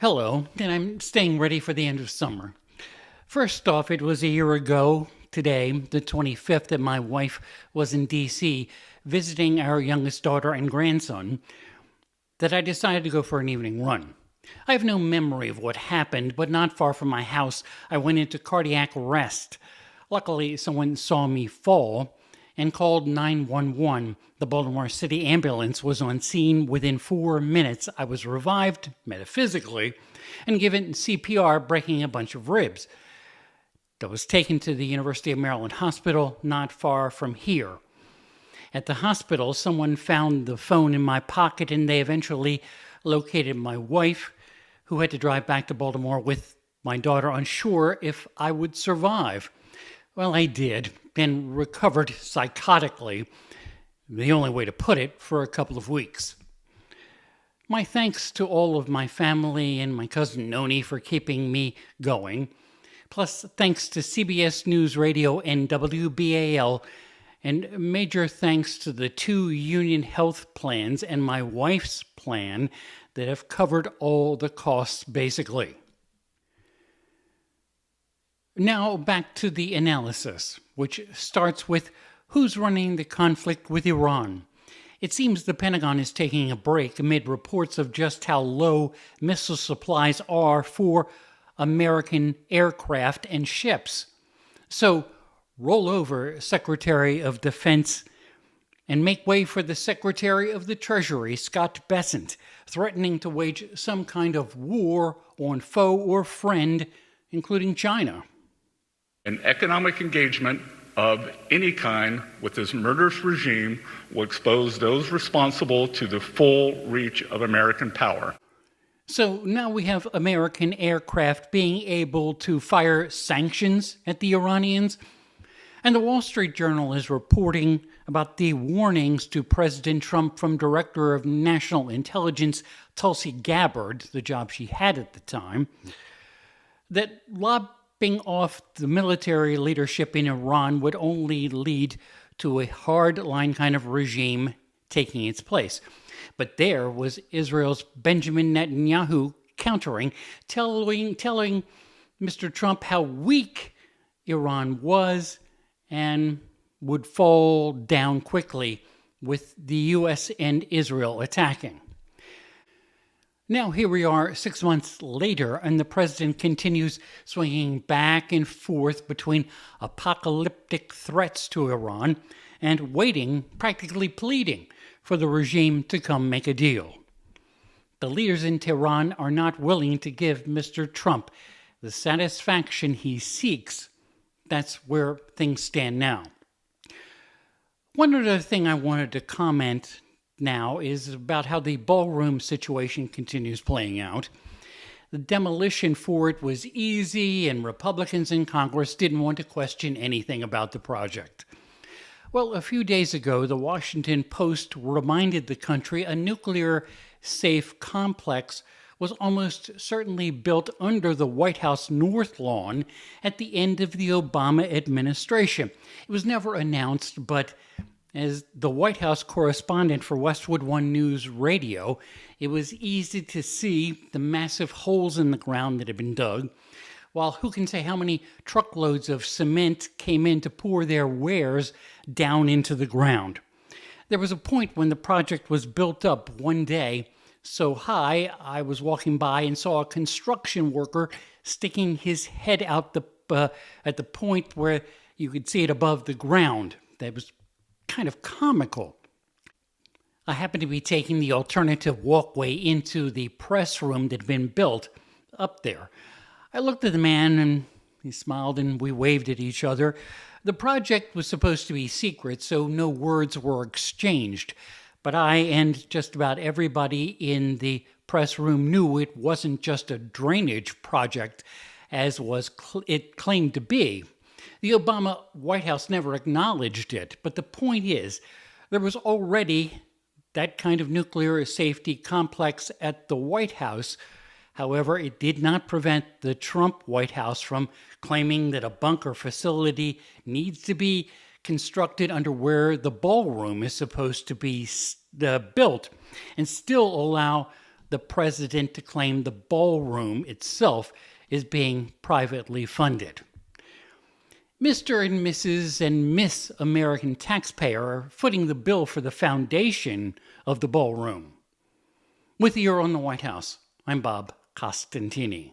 Hello, and I'm staying ready for the end of summer. First off, it was a year ago today, the 25th, that my wife was in D.C. visiting our youngest daughter and grandson, that I decided to go for an evening run. I have no memory of what happened, but not far from my house, I went into cardiac arrest. Luckily, someone saw me fall and called 911. The Baltimore City ambulance was on scene. Within 4 minutes, I was revived, metaphysically, and given CPR, breaking a bunch of ribs. I was taken to the University of Maryland Hospital, not far from here. At the hospital, someone found the phone in my pocket, and they eventually located my wife, who had to drive back to Baltimore with my daughter, unsure if I would survive. Well, I did, and recovered psychotically, the only way to put it, for a couple of weeks. My thanks to all of my family and my cousin Noni for keeping me going, plus thanks to CBS News Radio and WBAL, and major thanks to the 2 union health plans and my wife's plan that have covered all the costs, basically. Now back to the analysis, which starts with who's running the conflict with Iran. It seems the Pentagon is taking a break amid reports of just how low missile supplies are for American aircraft and ships. So roll over, Secretary of Defense, and make way for the Secretary of the Treasury, Scott Bessent, threatening to wage some kind of war on foe or friend, including China. An economic engagement of any kind with this murderous regime will expose those responsible to the full reach of American power. So now we have American aircraft being able to fire sanctions at the Iranians. And the Wall Street Journal is reporting about the warnings to President Trump from Director of National Intelligence Tulsi Gabbard, the job she had at the time, that lobbing off the military leadership in Iran would only lead to a hard-line kind of regime taking its place. But there was Israel's Benjamin Netanyahu countering, telling Mr. Trump how weak Iran was and would fall down quickly with the U.S. and Israel attacking. Now here we are 6 months later, and the president continues swinging back and forth between apocalyptic threats to Iran and waiting, practically pleading, for the regime to come make a deal. The leaders in Tehran are not willing to give Mr. Trump the satisfaction he seeks. That's where things stand now. One other thing I wanted to comment now is about how the Ballroom situation continues playing out. The demolition for it was easy, and Republicans in Congress didn't want to question anything about the project. Well, a few days ago, the Washington Post reminded the country a nuclear-safe complex was almost certainly built under the White House North Lawn at the end of the Obama administration. It was never announced, but as the White House correspondent for Westwood One News Radio, it was easy to see the massive holes in the ground that had been dug, while who can say how many truckloads of cement came in to pour their wares down into the ground. There was a point when the project was built up one day so high, I was walking by and saw a construction worker sticking his head out at the point where you could see it above the ground. That was kind of comical. I happened to be taking the alternative walkway into the press room that had been built up there. I looked at the man and he smiled and we waved at each other. The project was supposed to be secret, so no words were exchanged. But I and just about everybody in the press room knew it wasn't just a drainage project, as was it claimed to be. The Obama White House never acknowledged it, but the point is, there was already that kind of nuclear safety complex at the White House. However, it did not prevent the Trump White House from claiming that a bunker facility needs to be constructed under where the ballroom is supposed to be built, and still allow the president to claim the Ballroom itself is being privately funded. Mr. and Mrs. and Miss American taxpayer are footing the bill for the foundation of the Ballroom. With you on the White House, I'm Bob Costantini.